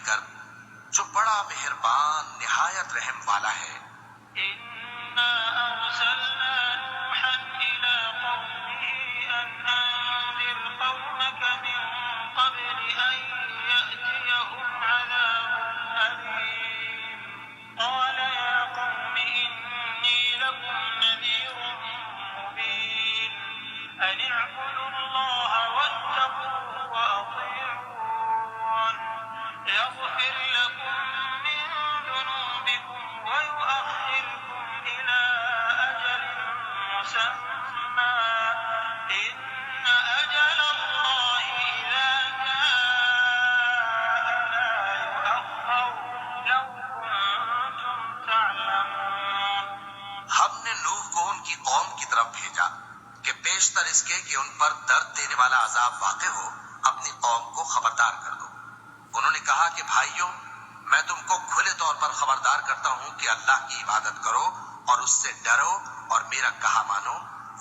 کر جو بڑا مہربان نہایت رحم والا ہے۔ إنا أرسلنا نوحا إلى قومه أن أنذر قومك من قبل أن يأتيهم عذاب أليم قال يا قوم إني لكم نذير مبين أن اعبدوا الله واتقوه وأطيعون يغفر لكم من ذنوبكم ويؤخركم إلى أجل مسمى إن أجل الله إذا جاء لا يؤخر لو كنتم تعلمون۔ ہم نے نوح کو ان کی قوم کی طرف بھیجا کہ بیشتر اس کے کہ ان پر درد دینے والا عذاب واقع ہو اپنی قوم کو خبردار کر دو۔ انہوں نے کہا کہ بھائیوں، میں تم کو کھلے طور پر خبردار کرتا ہوں کہ اللہ کی عبادت کرو اور اس سے ڈرو اور میرا کہا مانو،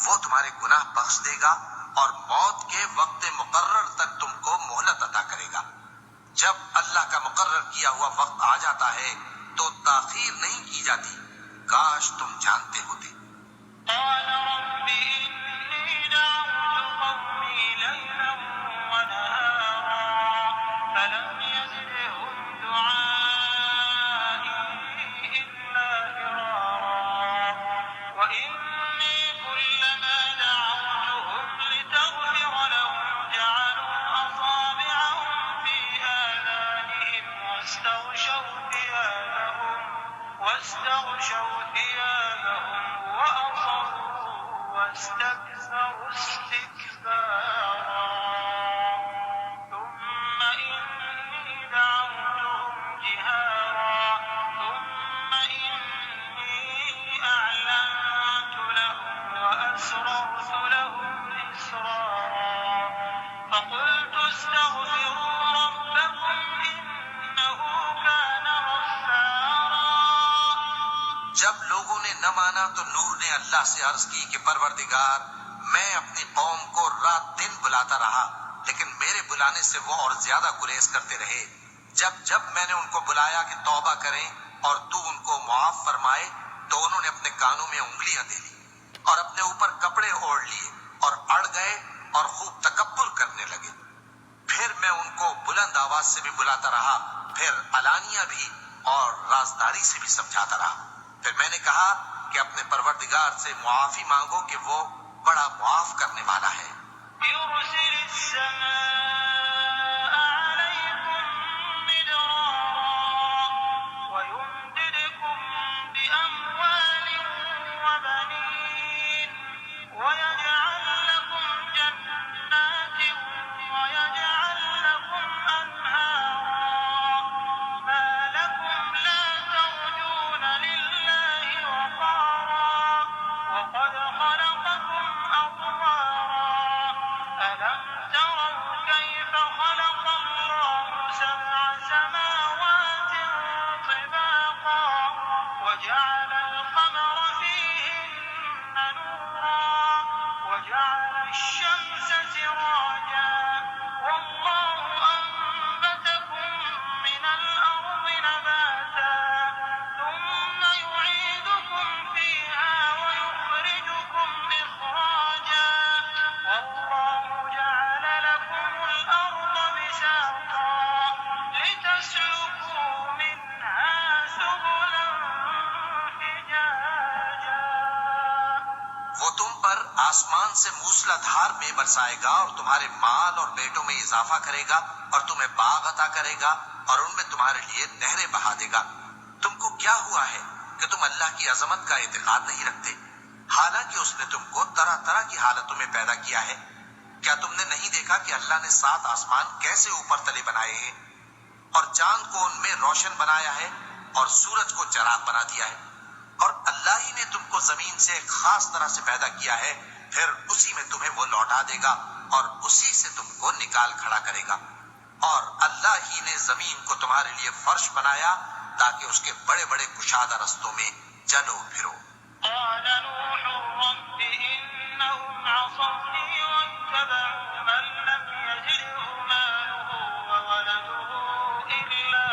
وہ تمہارے گناہ بخش دے گا اور موت کے وقت مقرر تک تم کو مہلت عطا کرے گا۔ جب اللہ کا مقرر کیا ہوا وقت آ جاتا ہے تو تاخیر نہیں کی جاتی، کاش تم جانتے ہوتے۔ قال رب إني دعوت قومي ليلا ونهارا فلم يزدهم دعائي إلا فرارا وإني كلما دعوتهم لتغفر لهم جعلوا أصابعهم في آذانهم واستغشوا ثيابهم وأصروا واستكبروا استكبارا ثم إني دعوتهم جهارا ثم إني أعلنت لهم وأسررت لهم إسرارا فقلت استغفروا ربكم إنه كان غفارا۔ جب لوگوں نے نہ مانا تو نوح نے اللہ سے عرض کی کہ پروردگار، میں اپنی قوم کو رات دن بلاتا رہا لیکن میرے بلانے سے وہ اور زیادہ گریز کرتے رہے۔ جب میں نے ان کو بلایا کہ توبہ کریں اور تو ان کو معاف فرمائے تو انہوں نے اپنے کانوں میں انگلیاں دے لی اور اپنے اوپر کپڑے اوڑھ لیے اور اڑ گئے اور خوب تکبر کرنے لگے۔ پھر میں ان کو بلند آواز سے بھی بلاتا رہا، پھر علانیہ بھی اور رازداری سے بھی سمجھاتا رہا۔ پھر میں نے کہا کہ اپنے پروردگار سے معافی مانگو کہ وہ بڑا معاف کرنے والا ہے۔ يرسل السماء عليكم مدرارا ويمددكم بأموال وبنين ويجعل لكم جنات ويجعل لكم أنهارا ما لكم لا ترجون لله وقارا وقد خلقكم أطوارا ألم تروا كيف خلق الله سبع سماوات طباقا وجعل القمر فيهن نورا وجعل الشمس سراجا والله أنبتكم من الأرض نباتا ثم يعيدكم فيها ويخرجكم إخراجا والله جعل لكم الأرض بساطا لتسلكوا منها سبلا فجاجا۔ وہ تم پر آسمان سے موسلا دھار میں برسائے گا اور تمہارے مال اور بیٹوں میں اضافہ کرے گا اور تمہیں باغ عطا کرے گا اور ان میں تمہارے لیے نہریں بہا دے گا۔ تم کو کیا ہوا ہے کہ تم اللہ کی عظمت کا اعتقاد نہیں رکھتے، حالانکہ اس نے تم کو طرح طرح کی حالتوں میں پیدا کیا ہے؟ کیا تم نے نہیں دیکھا کہ اللہ نے 7 آسمان کیسے اوپر تلے بنائے ہیں اور چاند کو ان میں روشن بنایا ہے اور سورج کو چراغ بنا دیا ہے؟ اور اللہ ہی نے تم کو زمین سے ایک خاص طرح سے پیدا کیا ہے، پھر اسی میں تمہیں وہ لوٹا دے گا اور اسی سے تم کو نکال کھڑا کرے گا۔ اور اللہ ہی نے زمین کو تمہارے لیے فرش بنایا تاکہ اس کے بڑے بڑے کشادہ رستوں میں چلو پھرو۔ قال نوح رب إنهم عصوني واتبعوا من لم يزده ماله وولده إلا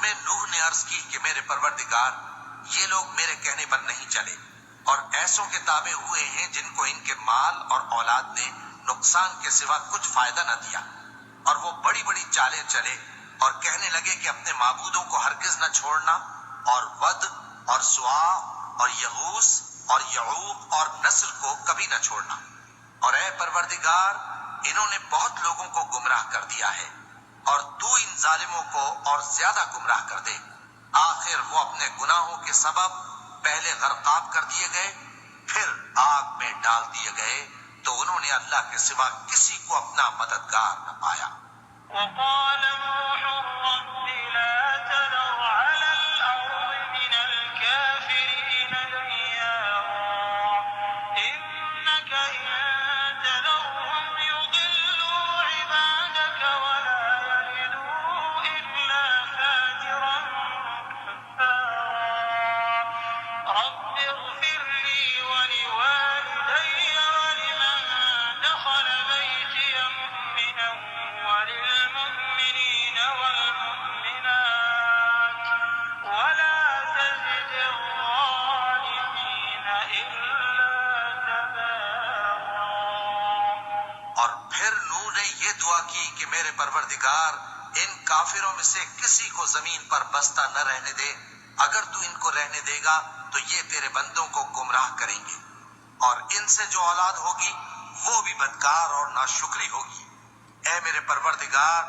انہیں نوح نے عرض کی کہ میرے پروردگار، یہ لوگ میرے کہنے پر نہیں چلے اور ایسوں کے تابع ہوئے ہیں جن کو ان کے مال اور اولاد نے نقصان کے سوا کچھ فائدہ نہ دیا، اور وہ بڑی بڑی چالیں چلے اور کہنے لگے کہ اپنے معبودوں کو ہرگز نہ چھوڑنا، اور ود اور سوا اور یغوث اور یعوق اور نصر کو کبھی نہ چھوڑنا، اور اے پروردگار انہوں نے بہت لوگوں کو گمراہ کر دیا ہے، اور تو ان ظالموں کو اور زیادہ گمراہ کر دے۔ آخر وہ اپنے گناہوں کے سبب پہلے غرقاب کر دیے گئے، پھر آگ میں ڈال دیے گئے، تو انہوں نے اللہ کے سوا کسی کو اپنا مددگار نہ پایا۔ وقال نوح رب لا تذر على الأرض من الكافرين ديارا إنك إن تذرهم يضلوا عبادك ولا يلدوا إلا فاجرا كفارا رب اغفر لي ولوالدي ولمن دخل بيتي مؤمنا وللمؤمنين والمؤمنات ولا تزد الظالمين إلا تبارا۔ اور پھر نوح نے یہ دعا کی کہ میرے پروردگار ان کافروں میں سے کسی کو زمین پر بستا نہ رہنے دے، اگر تو ان کو رہنے دے گا تو یہ تیرے بندوں کو گمراہ کریں گے، اور ان سے جو اولاد ہوگی وہ بھی بدکار اور ناشکری ہوگی۔ اے میرے پروردگار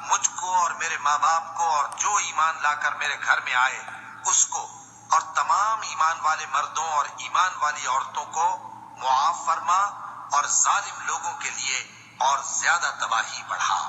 مجھ کو اور میرے ماں باپ کو اور جو ایمان لا کر میرے گھر میں آئے اس کو اور تمام ایمان والے مردوں اور ایمان والی عورتوں کو معاف فرما، اور ظالم لوگوں کے لیے اور زیادہ تباہی بڑھا۔